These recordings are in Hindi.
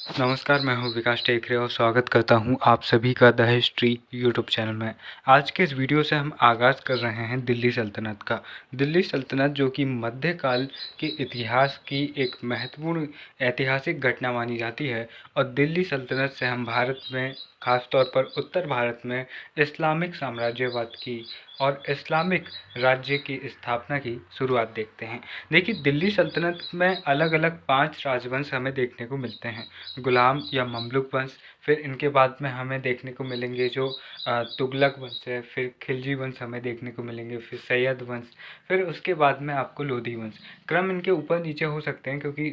नमस्कार, मैं हूँ विकास टेकरे और स्वागत करता हूँ आप सभी का द हिस्ट्री यूट्यूब चैनल में। आज के इस वीडियो से हम आगाज़ कर रहे हैं दिल्ली सल्तनत का। दिल्ली सल्तनत जो कि मध्यकाल के इतिहास की एक महत्वपूर्ण ऐतिहासिक घटना मानी जाती है और दिल्ली सल्तनत से हम भारत में, ख़ास तौर पर उत्तर भारत में इस्लामिक साम्राज्यवाद की और इस्लामिक राज्य की स्थापना की शुरुआत देखते हैं। देखिए, दिल्ली सल्तनत में अलग अलग 5 राजवंश हमें देखने को मिलते हैं। गुलाम या ममलुक वंश, फिर इनके बाद में हमें देखने को मिलेंगे जो तुगलक वंश है, फिर खिलजी वंश हमें देखने को मिलेंगे, फिर सैयद वंश, फिर उसके बाद में आपको लोधी वंश। क्रम इनके ऊपर नीचे हो सकते हैं क्योंकि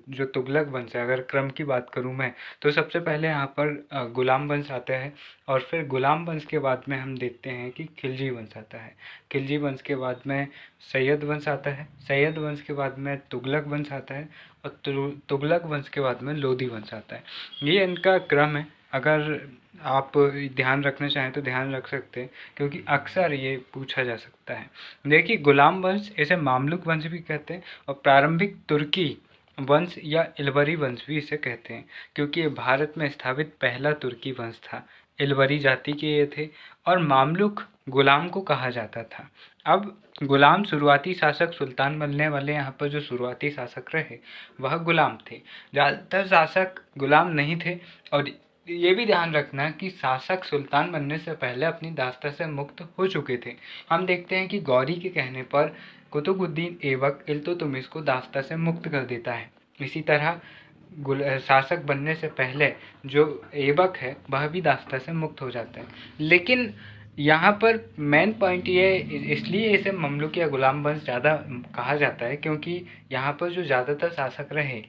जो तुगलक वंश है, अगर क्रम की बात करूं मैं, तो सबसे पहले यहाँ पर गुलाम वंश आता है और फिर गुलाम वंश के बाद में हम देखते हैं कि खिलजी वंश आता है। खिलजी वंश के बाद में सैयद वंश आता है, सैयद वंश के बाद में तुगलक वंश आता है और तुगलक वंश के बाद में लोधी वंश आता है। ये इनका क्रम है। अगर आप ध्यान रखना चाहें तो ध्यान रख सकते हैं क्योंकि अक्सर ये पूछा जा सकता है। देखिए, गुलाम वंश, इसे मामलुक वंश भी कहते हैं और प्रारंभिक तुर्की वंश या इलवरी वंश भी इसे कहते हैं क्योंकि ये भारत में स्थापित पहला तुर्की वंश था। इलवरी जाति के ये थे और मामलुक गुलाम को कहा जाता था। अब गुलाम शुरुआती शासक, सुल्तान बनने वाले यहाँ पर जो शुरुआती शासक रहे वह गुलाम थे। ज़्यादातर शासक गुलाम नहीं थे और ये भी ध्यान रखना कि शासक सुल्तान बनने से पहले अपनी दास्ता से मुक्त हो चुके थे। हम देखते हैं कि गौरी के कहने पर कुतुबुद्दीन ऐबक इल्तुतमिश को दास्ता से मुक्त कर देता है। इसी तरह शासक बनने से पहले जो ऐबक है वह भी दास्ता से मुक्त हो जाता है। लेकिन यहाँ पर मेन पॉइंट ये, इसलिए इसे ममलुक या गुलाम वंश ज़्यादा कहा जाता है क्योंकि यहाँ पर जो ज़्यादातर शासक रहे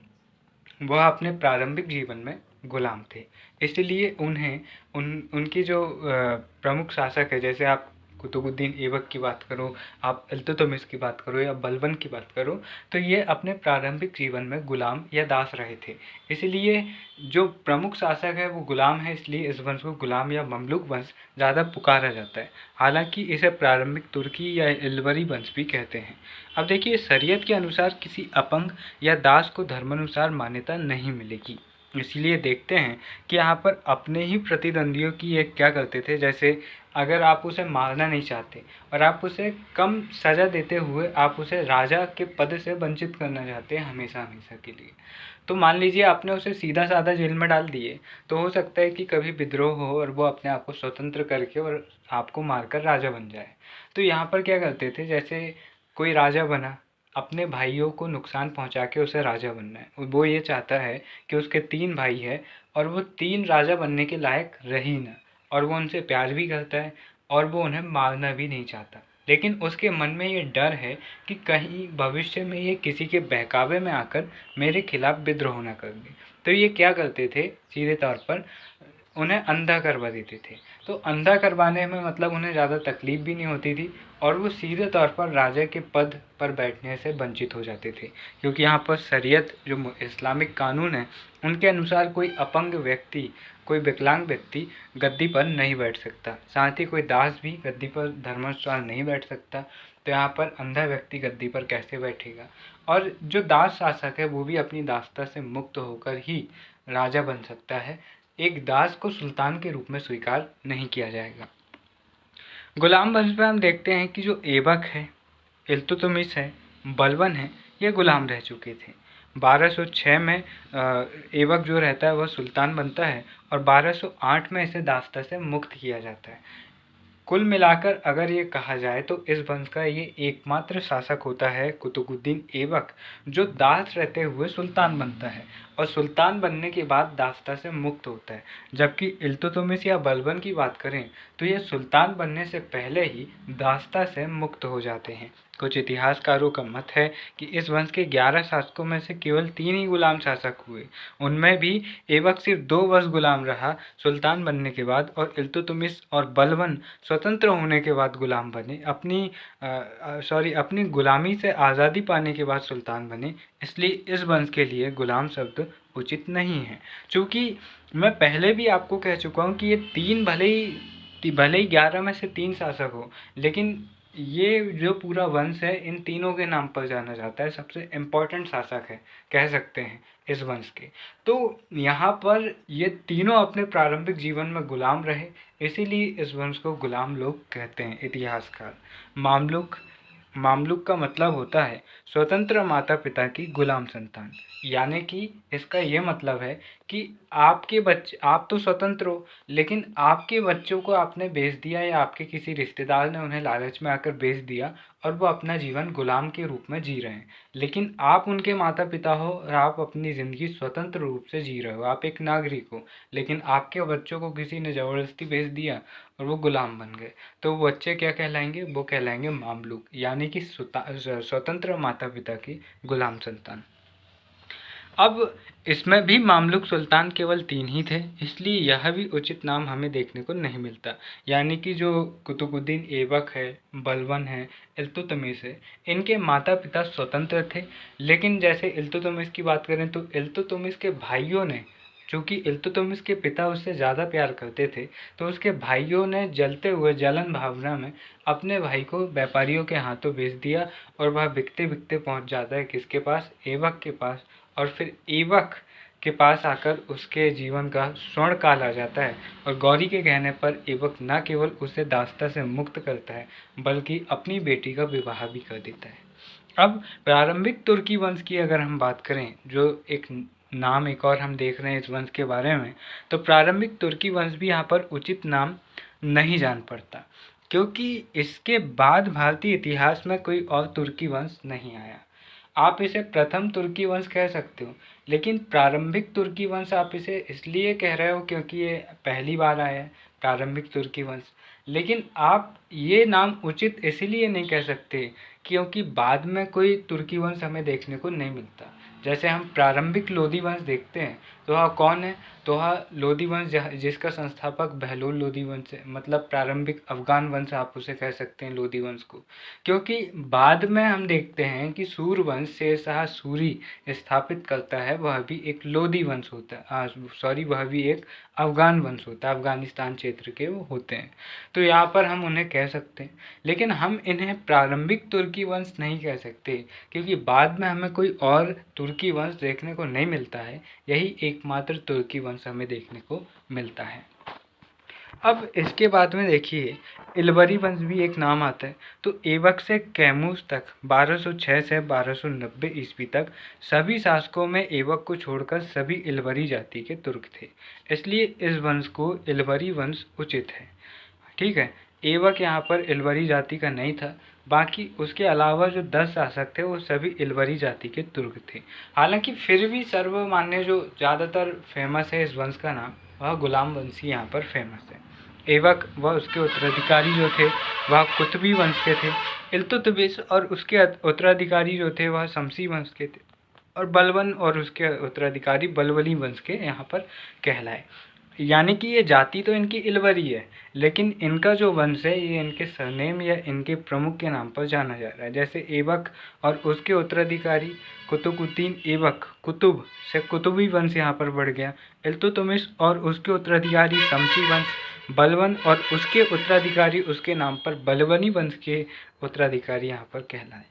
वह अपने प्रारंभिक जीवन में गुलाम थे। इसलिए उनकी जो प्रमुख शासक है, जैसे आप कुतुबुद्दीन ऐबक की बात करो, आप इल्तुतमिश की बात करो या बलबन की बात करो, तो ये अपने प्रारंभिक जीवन में गुलाम या दास रहे थे। इसलिए जो प्रमुख शासक है वो गुलाम है, इसलिए इस वंश को गुलाम या ममलुक वंश ज़्यादा पुकारा जाता है। हालांकि इसे प्रारंभिक तुर्की या इलवरी वंश भी कहते हैं। अब देखिए, शरीयत के अनुसार किसी अपंग या दास को धर्मानुसार मान्यता नहीं मिलेगी। इसलिए देखते हैं कि यहाँ पर अपने ही प्रतिद्वंदियों की ये क्या करते थे, जैसे अगर आप उसे मारना नहीं चाहते और आप उसे कम सज़ा देते हुए आप उसे राजा के पद से वंचित करना चाहते हैं हमेशा हमेशा के लिए, तो मान लीजिए आपने उसे सीधा साधा जेल में डाल दिए, तो हो सकता है कि कभी विद्रोह हो और वो अपने आप को स्वतंत्र करके और आपको मारकर राजा बन जाए। तो यहाँ पर क्या करते थे, जैसे कोई राजा बना, अपने भाइयों को नुकसान पहुंचा के उसे राजा बनना है। वो ये चाहता है कि उसके 3 भाई है और वो 3 राजा बनने के लायक रहे ही ना, और वो उनसे प्यार भी करता है और वो उन्हें मारना भी नहीं चाहता। लेकिन उसके मन में ये डर है कि कहीं भविष्य में ये किसी के बहकावे में आकर मेरे खिलाफ विद्रोह न कर दे। तो ये क्या करते थे, सीधे तौर पर उन्हें अंधा करवा देते थे। तो अंधा करवाने में मतलब उन्हें ज़्यादा तकलीफ भी नहीं होती थी और वो सीधे तौर पर राजा के पद पर बैठने से वंचित हो जाते थे, क्योंकि यहाँ पर शरीयत जो इस्लामिक कानून है उनके अनुसार कोई अपंग व्यक्ति, कोई विकलांग व्यक्ति गद्दी पर नहीं बैठ सकता। साथ ही कोई दास भी गद्दी पर धर्मानुसार नहीं बैठ सकता। तो यहाँ पर अंधा व्यक्ति गद्दी पर कैसे बैठेगा। और जो दास शासक है वो भी अपनी दासता से मुक्त होकर ही राजा बन सकता है। एक दास को सुल्तान के रूप में स्वीकार नहीं किया जाएगा। गुलाम वंश में हम देखते हैं कि जो ऐबक है, इल्तुतमिश है, बलबन है, ये गुलाम रह चुके थे। 1206 में ऐबक जो रहता है वह सुल्तान बनता है और 1208 में इसे दास्ता से मुक्त किया जाता है। कुल मिलाकर अगर ये कहा जाए तो इस वंश का ये एकमात्र शासक होता है कुतुबुद्दीन ऐबक, जो दास रहते हुए सुल्तान बनता है और सुल्तान बनने के बाद दास्ता से मुक्त होता है। जबकि इल्तुतमिश या बलबन की बात करें तो ये सुल्तान बनने से पहले ही दास्ता से मुक्त हो जाते हैं। कुछ इतिहासकारों का मत है कि इस वंश के 11 शासकों में से केवल 3 ही गुलाम शासक हुए। उनमें भी ऐबक सिर्फ 2 वर्ष गुलाम रहा सुल्तान बनने के बाद, और इल्तुतमिश और बलबन स्वतंत्र होने के बाद गुलाम बने, अपनी गुलामी से आज़ादी पाने के बाद सुल्तान बने। इसलिए इस वंश के लिए गुलाम शब्द उचित नहीं है। चूँकि मैं पहले भी आपको कह चुका हूँ कि ये 3 भले ही 11 में से 3 शासक हो, लेकिन ये जो पूरा वंश है इन तीनों के नाम पर जाना जाता है, सबसे इम्पोर्टेंट शासक है कह सकते हैं इस वंश के। तो यहाँ पर ये तीनों अपने प्रारंभिक जीवन में गुलाम रहे, इसीलिए इस वंश को गुलाम लोग कहते हैं इतिहासकार। मामलुक, मामलुक का मतलब होता है स्वतंत्र माता पिता की गुलाम संतान। यानी कि इसका ये मतलब है कि आपके बच्चे, आप तो स्वतंत्र हो लेकिन आपके बच्चों को आपने बेच दिया या आपके किसी रिश्तेदार ने उन्हें लालच में आकर बेच दिया और वो अपना जीवन गुलाम के रूप में जी रहे हैं। लेकिन आप उनके माता पिता हो और आप अपनी ज़िंदगी स्वतंत्र रूप से जी रहे हो, आप एक नागरिक हो, लेकिन आपके बच्चों को किसी ने ज़बरदस्ती बेच दिया और वो गुलाम बन गए। तो वो बच्चे क्या कहलाएंगे? वो कहलाएंगे मामलूक, यानी कि स्वतंत्र माता पिता की गुलाम संतान। अब इसमें भी मामलुक सुल्तान केवल 3 ही थे, इसलिए यह भी उचित नाम हमें देखने को नहीं मिलता। यानी कि जो कुतुबुद्दीन ऐबक है, बलबन है, इल्तुतमिश है, इनके माता पिता स्वतंत्र थे। लेकिन जैसे इल्तुतमिश की बात करें तो इल्तुतमिश के भाइयों ने, चूँकि इल्तुतमिश के पिता उससे ज़्यादा प्यार करते थे, तो उसके भाइयों ने जलते हुए जलन भावना में अपने भाई को व्यापारियों के हाथों बेच दिया और वह बिकते बिकते पहुंच जाता है किसके पास? ऐबक के पास। और फिर ऐबक के पास आकर उसके जीवन का स्वर्ण काल आ जाता है और गौरी के कहने पर ऐबक न केवल उसे दासता से मुक्त करता है बल्कि अपनी बेटी का विवाह भी कर देता है। अब प्रारंभिक तुर्की वंश की अगर हम बात करें, जो एक नाम एक और हम देख रहे हैं इस वंश के बारे में, तो प्रारंभिक तुर्की वंश भी यहाँ पर उचित नाम नहीं जान पड़ता, क्योंकि इसके बाद भारतीय इतिहास में कोई और तुर्की वंश नहीं आया। आप इसे प्रथम तुर्की वंश कह सकते हो, लेकिन प्रारंभिक तुर्की वंश आप इसे इसलिए कह रहे हो क्योंकि ये पहली बार आया है प्रारंभिक तुर्की वंश। लेकिन आप ये नाम उचित इसलिए नहीं कह सकते क्योंकि बाद में कोई तुर्की वंश हमें देखने को नहीं मिलता। जैसे हम प्रारंभिक लोदी वंश देखते हैं तो वह कौन है? तो वह लोदी वंश जिसका संस्थापक बहलोल लोदी वंश है, मतलब प्रारंभिक अफगान वंश आप उसे कह सकते हैं लोदी वंश को। क्योंकि बाद में हम देखते हैं कि सूर्यवंश शेरशाह सूरी स्थापित करता है, वह भी एक लोदी वंश होता है, सॉरी वह भी एक अफगान वंश होता है, अफगानिस्तान क्षेत्र के वो होते हैं। तो यहाँ पर हम उन्हें कह सकते हैं, लेकिन हम इन्हें प्रारंभिक तुर्की वंश नहीं कह सकते क्योंकि बाद में हमें कोई और तुर्की वंश देखने को नहीं मिलता है। यही एकमात्र तुर्की वंश हमें देखने को मिलता है। अब इसके बाद में देखिए इलबरी वंश भी एक नाम आता है। तो ऐबक से कैमूस तक 1206 से 1290 ईस्वी तक सभी शासकों में ऐबक को छोड़कर सभी इलबरी जाति के तुर्क थे, इसलिए इस वंश को इलबरी वंश उचित है। ठीक है, ऐबक यहाँ पर इलबरी जाति का नहीं था, बाकी उसके अलावा जो 10 शासक थे वो सभी इलबरी जाति के तुर्क थे। हालांकि फिर भी सर्वमान्य जो ज़्यादातर फेमस है इस वंश का नाम, वह गुलाम वंशी यहाँ पर फेमस है। ऐबक व उसके उत्तराधिकारी जो थे वह कुतुबी वंश के थे। इल्तुतमिश और उसके उत्तराधिकारी जो थे वह शमसी वंश के थे और बलबन और उसके उत्तराधिकारी बलबली वंश के यहाँ पर कहलाए। यानी कि ये जाति तो इनकी इलवरी है, लेकिन इनका जो वंश है ये इनके सरनेम या इनके प्रमुख के नाम पर जाना जा रहा है। जैसे ऐबक और उसके उत्तराधिकारी कुतुबुद्दीन ऐबक, कुतुब से कुतुबी वंश यहाँ पर बढ़ गया। इल्तुतमिश और उसके उत्तराधिकारी शमसी वंश, बलबन और उसके उत्तराधिकारी उसके नाम पर बलबनी वंश के उत्तराधिकारी यहाँ पर कहलाए।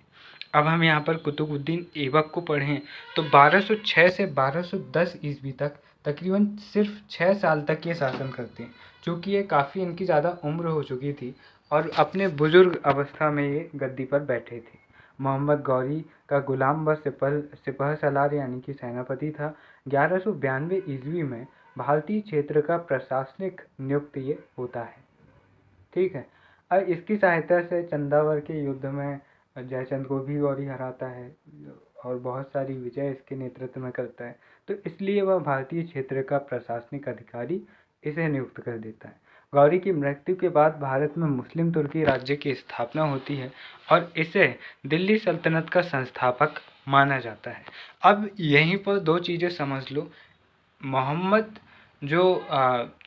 अब हम यहाँ पर कुतुबुद्दीन ऐबक को पढ़ें तो 1206 से 1210 ईस्वी तक तकरीबन सिर्फ 6 साल तक ये शासन करते हैं, चूँकि ये काफ़ी इनकी ज़्यादा उम्र हो चुकी थी और अपने बुजुर्ग अवस्था में ये गद्दी पर बैठे थे। मोहम्मद गौरी का गुलाम व सिपह सलार यानी कि सेनापति था। 1192 ईस्वी में भारतीय क्षेत्र का प्रशासनिक नियुक्त ये होता है। ठीक है, और इसकी सहायता से चंदावर के युद्ध में जयचंद को भी गौरी हराता है और बहुत सारी विजय इसके नेतृत्व में करता है। तो इसलिए वह भारतीय क्षेत्र का प्रशासनिक अधिकारी इसे नियुक्त कर देता है। गौरी की मृत्यु के बाद भारत में मुस्लिम तुर्की राज्य की स्थापना होती है और इसे दिल्ली सल्तनत का संस्थापक माना जाता है। अब यहीं पर दो चीज़ें समझ लो, मोहम्मद जो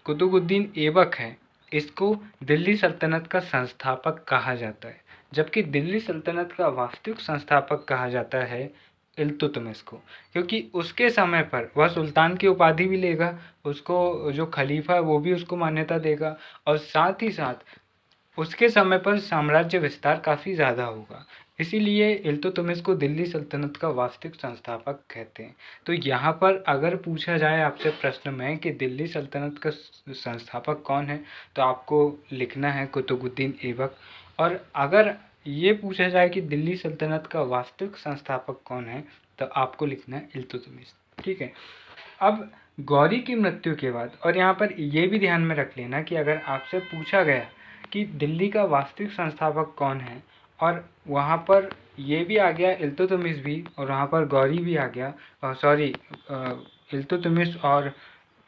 कुतुबुद्दीन ऐबक है इसको दिल्ली सल्तनत का संस्थापक कहा जाता है, जबकि दिल्ली सल्तनत का वास्तविक संस्थापक कहा जाता है इल्तुतमिश को, क्योंकि उसके समय पर वह सुल्तान की उपाधि भी लेगा, उसको जो खलीफा है वो भी उसको मान्यता देगा और साथ ही साथ उसके समय पर साम्राज्य विस्तार काफ़ी ज़्यादा होगा। इसीलिए इल्तुतमिश को दिल्ली सल्तनत का वास्तविक संस्थापक कहते हैं। तो यहाँ पर अगर पूछा जाए आपसे प्रश्न में कि दिल्ली सल्तनत का संस्थापक कौन है, तो आपको लिखना है कुतुबुद्दीन ऐबक। और अगर ये पूछा जाए कि दिल्ली सल्तनत का वास्तविक संस्थापक कौन है, तो आपको लिखना है इल्तुतमिश। ठीक है। अब गौरी की मृत्यु के बाद, और यहाँ पर ये भी ध्यान में रख लेना कि अगर आपसे पूछा गया कि दिल्ली का वास्तविक संस्थापक कौन है, और वहाँ पर ये भी आ गया इल्तुतमिश भी, और वहाँ पर गौरी भी आ गया, सॉरी, इल्तुतमिश और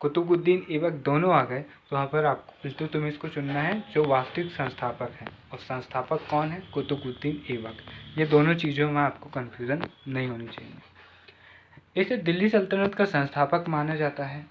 कुतुबुद्दीन ऐबक दोनों आ गए, तो वहाँ पर आपको इल्तुतमिश को चुनना है जो वास्तविक संस्थापक है, और संस्थापक कौन है? कुतुबुद्दीन ऐबक। ये दोनों चीज़ों में आपको कन्फ्यूज़न नहीं होनी चाहिए। इसे दिल्ली सल्तनत का संस्थापक माना जाता है।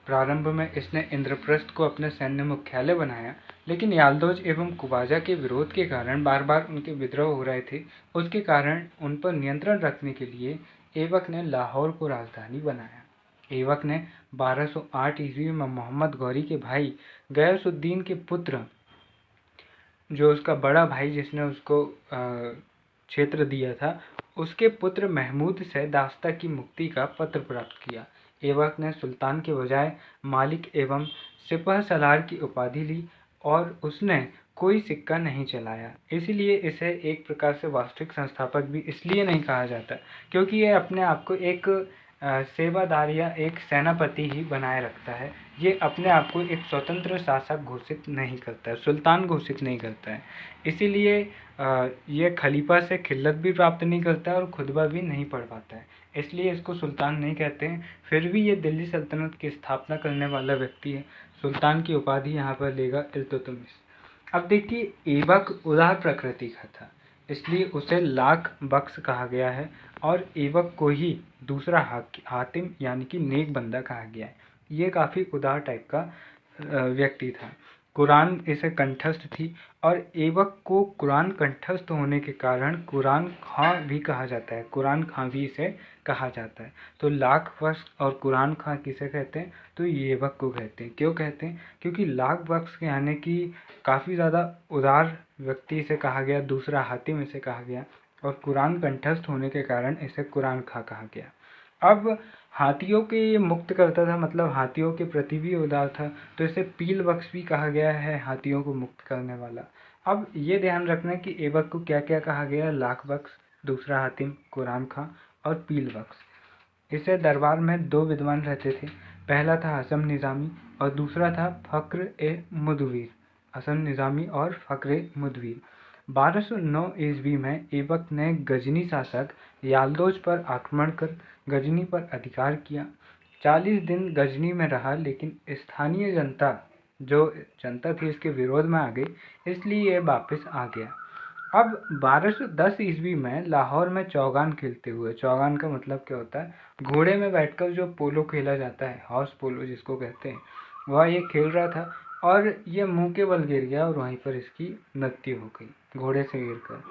प्रारंभ में इसने इंद्रप्रस्थ को अपने सैन्य मुख्यालय बनाया, लेकिन याल्दोज एवं कुबाजा के विरोध के कारण बार बार उनके विद्रोह हो रहे थे। उसके कारण उन पर नियंत्रण रखने के लिए ऐबक ने लाहौर को राजधानी बनाया। ऐबक ने 1208 ईस्वी में मोहम्मद गौरी के भाई गयासुद्दीन के पुत्र, जो उसका बड़ा भाई जिसने उसको क्षेत्र दिया था, उसके पुत्र महमूद से दास्ता की मुक्ति का पत्र प्राप्त किया। ऐबक ने सुल्तान के बजाय मालिक एवं सिपह सलार की उपाधि ली, और उसने कोई सिक्का नहीं चलाया। इसलिए इसे एक प्रकार से वास्तविक संस्थापक भी इसलिए नहीं कहा जाता क्योंकि ये अपने आप को एक सेवादार या एक सेनापति ही बनाए रखता है। ये अपने आप को एक स्वतंत्र शासक घोषित नहीं करता है, सुल्तान घोषित नहीं करता है। इसीलिए ये खलीफा से खिल्लत भी प्राप्त नहीं करता है और खुतबा भी नहीं पढ़ पाता है, इसलिए इसको सुल्तान नहीं कहते हैं। फिर भी ये दिल्ली सल्तनत की स्थापना करने वाला व्यक्ति है। सुल्तान की उपाधि यहाँ पर लेगा इल्तुतमिश। अब देखिए, ऐबक उदार प्रकृति का था, इसलिए उसे लाख बख्श कहा गया है, और ऐबक को ही दूसरा हातिम यानी कि नेक बंदा कहा गया है। ये काफ़ी उदार टाइप का व्यक्ति था। कुरान इसे कंठस्थ थी, और ऐबक को कुरान कंठस्थ होने के कारण कुरान खां भी कहा जाता है। कुरान खां भी इसे कहा जाता है। तो लाख बख्श और कुरान खां किसे कहते हैं? तो ऐबक को कहते हैं। क्यों कहते हैं? क्योंकि लाख बख्श यानी कि काफ़ी ज़्यादा उदार व्यक्ति इसे कहा गया, दूसरा हातिम इसे कहा गया, और कुरान कंठस्थ होने के कारण इसे कुरान खां कहा गया। अब हाथियों के ये मुक्त करता था, मतलब हाथियों के प्रति भी उदार था, तो इसे पील बख्श भी कहा गया है, हाथियों को मुक्त करने वाला। अब ये ध्यान रखना कि ऐबक को क्या क्या कहा गया है? लाख बख्श, दूसरा हातिम, कुरान खां और पील बख्श। इसे दरबार में दो विद्वान रहते थे। पहला था हसन निज़ामी और दूसरा था फ़ख्र ए मुदवीर। हसन निज़ामी और फ़ख्र ए मुदवीर। 1209 ईस्वी में ऐबक ने गजनी शासक याल्दोज पर आक्रमण कर गजनी पर अधिकार किया। 40 दिन गजनी में रहा, लेकिन स्थानीय जनता, जो जनता थी, इसके विरोध में आ गई, इसलिए ये वापस आ गया। अब 1210 ईस्वी में लाहौर में चौगान खेलते हुए, चौगान का मतलब क्या होता है? घोड़े में बैठकर जो पोलो खेला जाता है, हाउस पोलो जिसको कहते हैं, वह ये खेल रहा था, और ये मुंह के बल गिर गया और वहीं पर इसकी मृत्यु हो गई, घोड़े से गिरकर।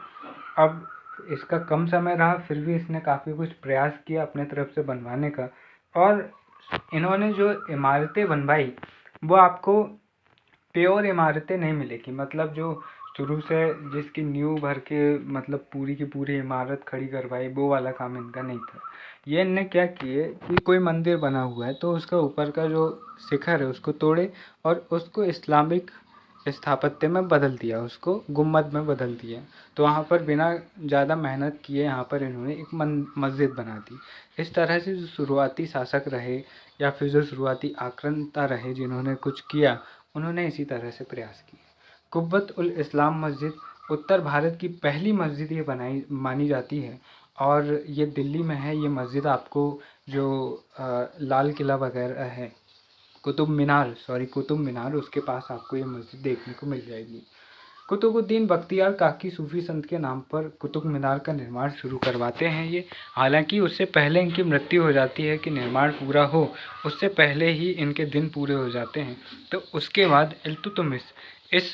अब इसका कम समय रहा, फिर भी इसने काफ़ी कुछ प्रयास किया अपने तरफ से बनवाने का, और इन्होंने जो इमारतें बनवाई वो आपको प्योर इमारतें नहीं मिलेगी, मतलब जो शुरू से जिसकी नींव भर के मतलब पूरी की पूरी इमारत खड़ी करवाई, वो वाला काम इनका नहीं था। ये इनने क्या किए कि कोई मंदिर बना हुआ है तो उसका ऊपर का जो शिखर है उसको तोड़े और उसको इस्लामिक स्थापत्य में बदल दिया, उसको गुम्बद में बदल दिया। तो वहाँ पर बिना ज़्यादा मेहनत किए यहाँ पर इन्होंने एक मस्जिद बना दी। इस तरह से जो शुरुआती शासक रहे या फिर जो शुरुआती आक्रांता रहे जिन्होंने कुछ किया, उन्होंने इसी तरह से प्रयास किए। कुब्बत उल इस्लाम मस्जिद उत्तर भारत की पहली मस्जिद ये बनाई मानी जाती है, और ये दिल्ली में है। ये मस्जिद आपको जो लाल किला वगैरह है, कुतुब मीनार, उसके पास आपको ये मस्जिद देखने को मिल जाएगी। कुतुबुद्दीन बख्तियार काकी सूफी संत के नाम पर कुतुब मीनार का निर्माण शुरू करवाते हैं ये। हालांकि उससे पहले इनकी मृत्यु हो जाती है कि निर्माण पूरा हो, उससे पहले ही इनके दिन पूरे हो जाते हैं। तो उसके बाद इल्तुतमिश इस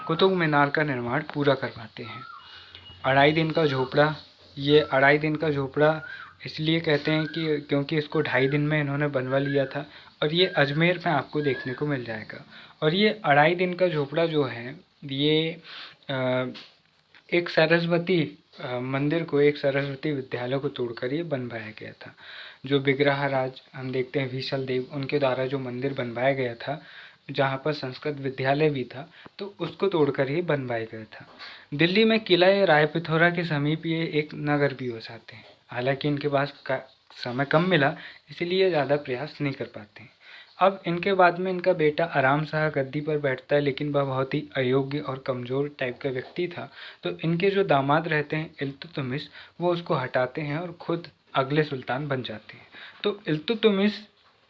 कुतुब मीनार का निर्माण पूरा करवाते हैं। अढ़ाई दिन का झोपड़ा, ये अढ़ाई दिन का झोपड़ा इसलिए कहते हैं कि क्योंकि इसको 2.5 दिन में इन्होंने बनवा लिया था, और ये अजमेर में आपको देखने को मिल जाएगा। और ये अढ़ाई दिन का झोपड़ा जो है ये अ, एक सरस्वती मंदिर को, एक सरस्वती विद्यालय को तोड़कर ये बनवाया गया था। जो विग्रहराज हम देखते हैं विशल देव, उनके द्वारा जो मंदिर बनवाया गया था, जहाँ पर संस्कृत विद्यालय भी था, तो उसको तोड़कर ही बनवाया गया था। दिल्ली में किला या राय पिथौरा के समीप ये एक नगर भी बसाते हैं। हालांकि इनके पास समय कम मिला, इसलिए ज़्यादा प्रयास नहीं कर पाते हैं। अब इनके बाद में इनका बेटा आराम शाह गद्दी पर बैठता है, लेकिन वह बहुत ही अयोग्य और कमज़ोर टाइप का व्यक्ति था। तो इनके जो दामाद रहते हैं इल्तुतमिश, वो उसको हटाते हैं और खुद अगले सुल्तान बन जाते हैं। तो इल्तुतमिश,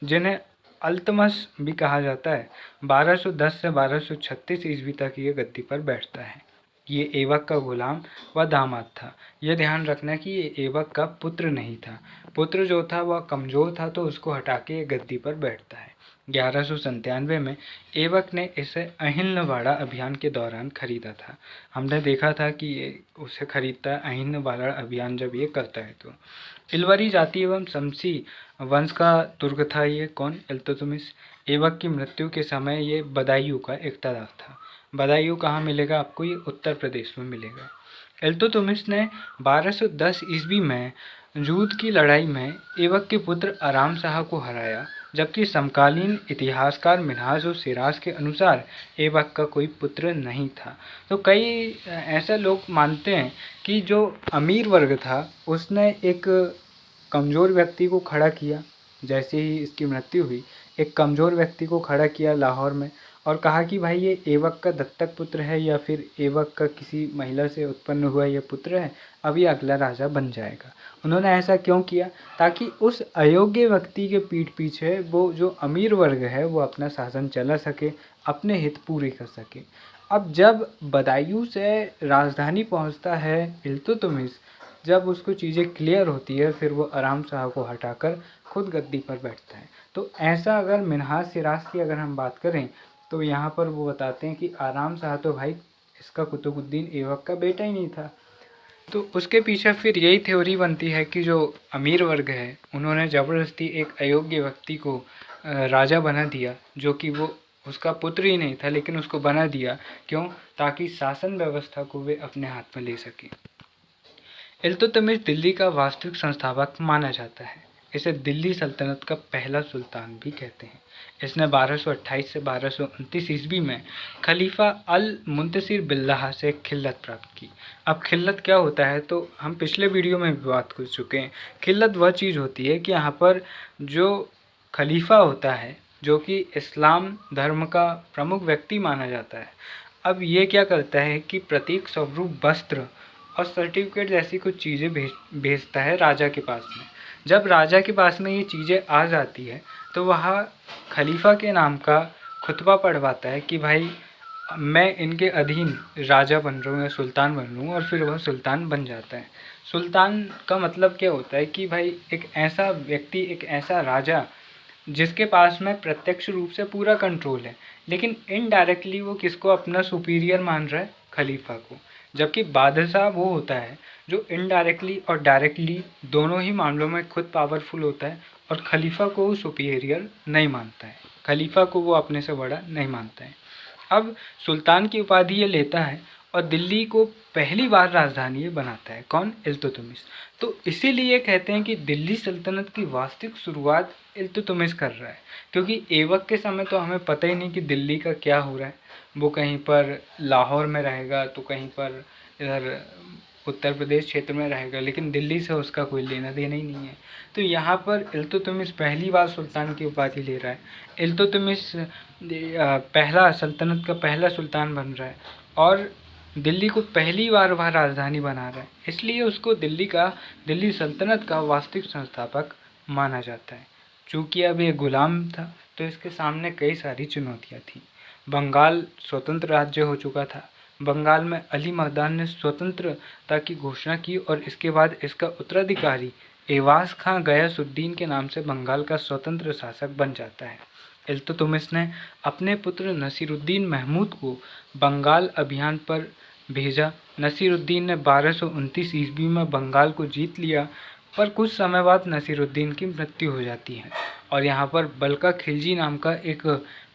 जिन्हें अल्तमश भी कहा जाता है, 1210 से 1236 ईस्वी तक ये गद्दी पर बैठता है। ये ऐबक का गुलाम व दामाद था। यह ध्यान रखना कि ये ऐबक का पुत्र नहीं था। पुत्र जो था वह कमज़ोर था, तो उसको हटा के ये गद्दी पर बैठता है। 1197 में ऐबक ने इसे अहिलवाड़ा अभियान के दौरान खरीदा था। हमने देखा था कि ये उसे खरीदता है अहिलवाड़ा अभियान जब ये करता है। तो इलवरी जाति एवं शमसी वंश का दुर्ग था ये कौन, इल्तुतमिश। ऐबक की मृत्यु के समय ये बदायूं का इक़्तिदार था। बदायूं कहाँ मिलेगा आपको, ये उत्तर प्रदेश में मिलेगा। इल्तुतमिश ने 1210 ईस्वी में जूद की लड़ाई में ऐबक के पुत्र आराम शाह को हराया, जबकि समकालीन इतिहासकार मिन्हाज और सिराज के अनुसार ऐबक का कोई पुत्र नहीं था। तो कई ऐसे लोग मानते हैं कि जो अमीर वर्ग था उसने एक कमज़ोर व्यक्ति को खड़ा किया। जैसे ही इसकी मृत्यु हुई, एक कमज़ोर व्यक्ति को खड़ा किया लाहौर में और कहा कि भाई ये ऐबक का दत्तक पुत्र है या फिर ऐबक का किसी महिला से उत्पन्न हुआ ये पुत्र है, अब ये अगला राजा बन जाएगा। उन्होंने ऐसा क्यों किया, ताकि उस अयोग्य व्यक्ति के पीठ पीछे वो जो अमीर वर्ग है वो अपना शासन चला सके, अपने हित पूरे कर सके। अब जब बदायूं से राजधानी पहुंचता है इल्तुतमिश, जब उसको चीज़ें क्लियर होती है, फिर वो आराम शाह को हटाकर खुद गद्दी पर बैठता है। तो ऐसा अगर मिन्हाज सिराज की अगर हम बात करें, तो यहाँ पर वो बताते हैं कि आराम शाह तो भाई इसका कुतुबुद्दीन ऐबक का बेटा ही नहीं था। तो उसके पीछे फिर यही थ्योरी बनती है कि जो अमीर वर्ग है उन्होंने ज़बरदस्ती एक अयोग्य व्यक्ति को राजा बना दिया, जो कि वो उसका पुत्र ही नहीं था, लेकिन उसको बना दिया। क्यों, ताकि शासन व्यवस्था को वे अपने हाथ में ले सके। इल्तुतमिश दिल्ली का वास्तविक संस्थापक माना जाता है। इसे दिल्ली सल्तनत का पहला सुल्तान भी कहते हैं। इसने 1228 से 1229 ईस्वी में खलीफा अल मुंतसिर बिल्लाह से खिल्लत प्राप्त की। अब खिल्लत क्या होता है, तो हम पिछले वीडियो में भी बात कर चुके हैं। खिल्लत वह चीज़ होती है कि यहाँ पर जो खलीफा होता है, जो कि इस्लाम धर्म का प्रमुख व्यक्ति माना जाता है, अब ये क्या करता है कि प्रतीक स्वरूप वस्त्र और सर्टिफिकेट जैसी कुछ चीज़ें भेजता है राजा के पास में। जब राजा के पास में ये चीज़ें आ जाती है, तो वह खलीफा के नाम का खुतबा पढ़वाता है कि भाई मैं इनके अधीन राजा बन रहा हूँ या सुल्तान बन रहा हूँ, और फिर वह सुल्तान बन जाता है। सुल्तान का मतलब क्या होता है कि भाई एक ऐसा व्यक्ति, एक ऐसा राजा जिसके पास में प्रत्यक्ष रूप से पूरा कंट्रोल है, लेकिन इनडायरेक्टली वो किसको अपना सुपीरियर मान रहा है, खलीफा को। जबकि बादशाह वो होता है जो इनडायरेक्टली और डायरेक्टली दोनों ही मामलों में खुद पावरफुल होता है, और खलीफा को वो सुपीरियर नहीं मानता है, खलीफा को वो अपने से बड़ा नहीं मानता है। अब सुल्तान की उपाधि ये लेता है और दिल्ली को पहली बार राजधानी ये बनाता है कौन, इल्तुतमिश। तो इसीलिए कहते हैं कि दिल्ली सल्तनत की वास्तविक शुरुआत इल्तुतमिश कर रहा है, क्योंकि ऐबक के समय तो हमें पता ही नहीं कि दिल्ली का क्या हो रहा है। वो कहीं पर लाहौर में रहेगा, तो कहीं पर इधर उत्तर प्रदेश क्षेत्र में रहेगा, लेकिन दिल्ली से उसका कोई लेना देना ही नहीं है। तो यहाँ पर इल्तुतमिश पहली बार सुल्तान की उपाधि ले रहा है। इल्तुतमिश पहला सल्तनत का पहला सुल्तान बन रहा है और दिल्ली को पहली बार वह राजधानी बना रहा है, इसलिए उसको दिल्ली सल्तनत का वास्तविक संस्थापक माना जाता है। चूँकि अब ये गुलाम था, तो इसके सामने कई सारी चुनौतियाँ थीं। बंगाल स्वतंत्र राज्य हो चुका था। बंगाल में अली मर्दान ने स्वतंत्रता की घोषणा की और इसके बाद इसका उत्तराधिकारी एवाज खां गयासुद्दीन के नाम से बंगाल का स्वतंत्र शासक बन जाता है। इल्तुतमिश ने अपने पुत्र नसीरुद्दीन महमूद को बंगाल अभियान पर भेजा। नसीरुद्दीन ने 1229 ईस्वी में बंगाल को जीत लिया, पर कुछ समय बाद नसीरुद्दीन की मृत्यु हो जाती है और यहाँ पर बलका खिलजी नाम का एक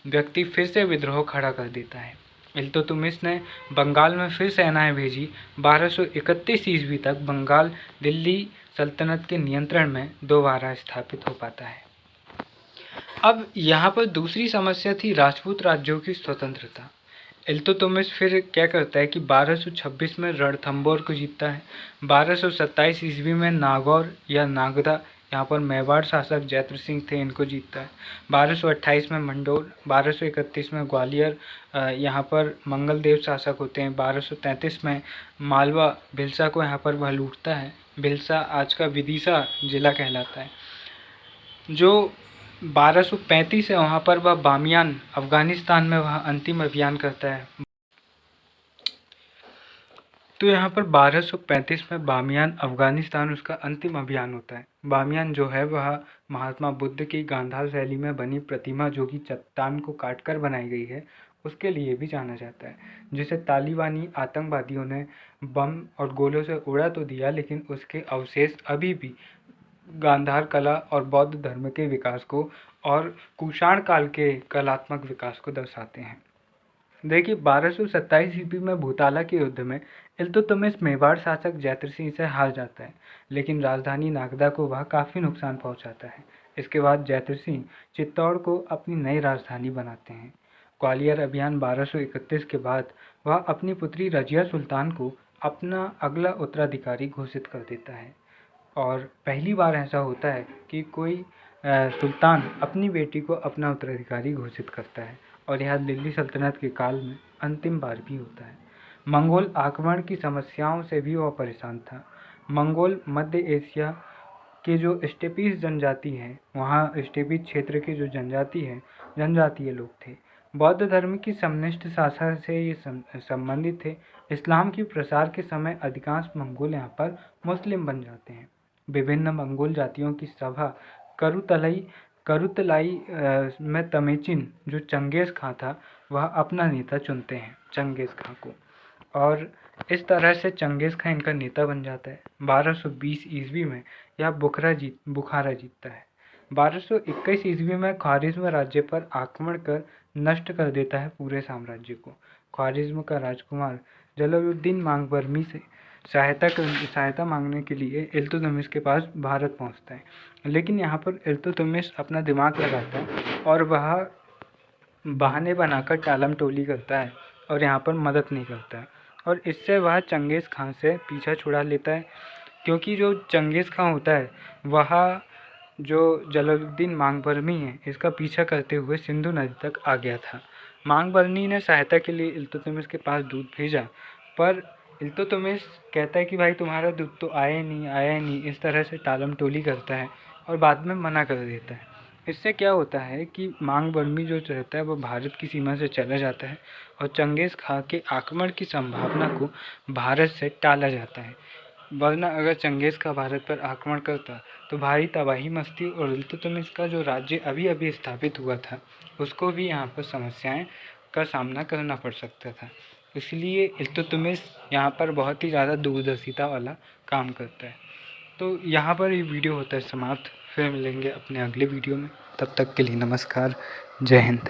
व्यक्ति फिर से विद्रोह खड़ा कर देता है। इल्तुतमिश ने बंगाल में फिर सेनाएं भेजी। 1231 ईस्वी तक बंगाल दिल्ली सल्तनत के नियंत्रण में दोबारा स्थापित हो पाता है। अब यहाँ पर दूसरी समस्या थी राजपूत राज्यों की स्वतंत्रता। इल्तुतमिश फिर क्या करता है कि 1226 में रणथंबोर को जीतता है। 1227 ईस्वी में नागौर या नागदा, यहाँ पर मेवाड़ शासक जैत्र सिंह थे, इनको जीतता है। 1228 में मंडोर, 1231 में ग्वालियर, यहाँ पर मंगलदेव शासक होते हैं। 1233 में मालवा भिलसा को यहाँ पर वह लूटता है। भिलसा आज का विदिशा जिला कहलाता है। जो 1235 है वहाँ पर वह बामियान अफगानिस्तान में वह अंतिम अभियान करता है। तो यहाँ पर 1235 में बामियान अफगानिस्तान उसका अंतिम अभियान होता है। बामियान जो है वह महात्मा बुद्ध की गांधार शैली में बनी प्रतिमा, जो कि चट्टान को काटकर बनाई गई है, उसके लिए भी जाना जाता है, जिसे तालिबानी आतंकवादियों ने बम और गोलों से उड़ा तो दिया, लेकिन उसके अवशेष अभी भी गांधार कला और बौद्ध धर्म के विकास को और कुषाण काल के कलात्मक विकास को दर्शाते हैं। देखिए 1227 ईस्वी में भूताला के युद्ध में इल्तुतमिश मेवाड़ शासक जैत्र सिंह से हार जाता है, लेकिन राजधानी नागदा को वह काफ़ी नुकसान पहुंचाता है। इसके बाद जैत्र सिंह चित्तौड़ को अपनी नई राजधानी बनाते हैं। ग्वालियर अभियान 1231 के बाद वह अपनी पुत्री रजिया सुल्तान को अपना अगला उत्तराधिकारी घोषित कर देता है, और पहली बार ऐसा होता है कि कोई सुल्तान अपनी बेटी को अपना उत्तराधिकारी घोषित करता है, और यह दिल्ली सल्तनत के काल में अंतिम बार भी होता है। मंगोल आक्रमण की समस्याओं से भी वह परेशान था। मंगोल मध्य एशिया के जो स्टेपीज जनजाति हैं, वहाँ स्टेपीज क्षेत्र के जो जनजातीय लोग थे, बौद्ध धर्म की समनिष्ठ शाखा से ये संबंधित थे। इस्लाम के प्रसार के समय अधिकांश मंगोल यहाँ पर मुस्लिम बन जाते हैं। विभिन्न मंगोल जातियों की सभा करुतलाई में तमेचिन जो चंगेज़ खां था, वह अपना नेता चुनते हैं, चंगेज़ खां को, और इस तरह से चंगेज़ खां इनका नेता बन जाता है। 1220 ईस्वी में यह बुखारा जीतता है। 1221 ईस्वी में ख्वारिज़्म राज्य पर आक्रमण कर नष्ट कर देता है पूरे साम्राज्य को। ख्वारिज़्म का राजकुमार जलालुद्दीन मांगबरमी से सहायता मांगने के लिए इल्तुतमिश के पास भारत पहुंचता है, लेकिन यहाँ पर इल्तुतमिश अपना दिमाग लगाता है और वह बहाने बनाकर टालम टोली करता है और यहाँ पर मदद नहीं करता है, और इससे वह चंगेज़ खां से पीछा छुड़ा लेता है, क्योंकि जो चंगेज़ खां होता है वह जो जलालुद्दीन मांगबरमी है, इसका पीछा करते हुए सिंधु नदी तक आ गया था। मांगबरमी ने सहायता के लिए इल्तुतमिश के पास दूत भेजा, पर इल्तुतमिश कहता है कि भाई तुम्हारा दूत तो आया ही नहीं, इस तरह से टालम टोली करता है और बाद में मना कर देता है। इससे क्या होता है कि मांगबरमी जो रहता है वह भारत की सीमा से चला जाता है, और चंगेज़ खां के आक्रमण की संभावना को भारत से टाला जाता है, वरना अगर चंगेज़ खां भारत पर आक्रमण करता तो भारी तबाही मचती, और इल्तुतमिश का जो राज्य अभी अभी स्थापित हुआ था उसको भी यहाँ पर समस्याएं का सामना करना पड़ सकता था। इसलिए इल्तुतमिश यहाँ पर बहुत ही ज़्यादा दूरदर्शिता वाला काम करता है। तो यहाँ पर ये वीडियो होता है समाप्त। फिर मिलेंगे अपने अगले वीडियो में, तब तक के लिए नमस्कार, जय हिंद।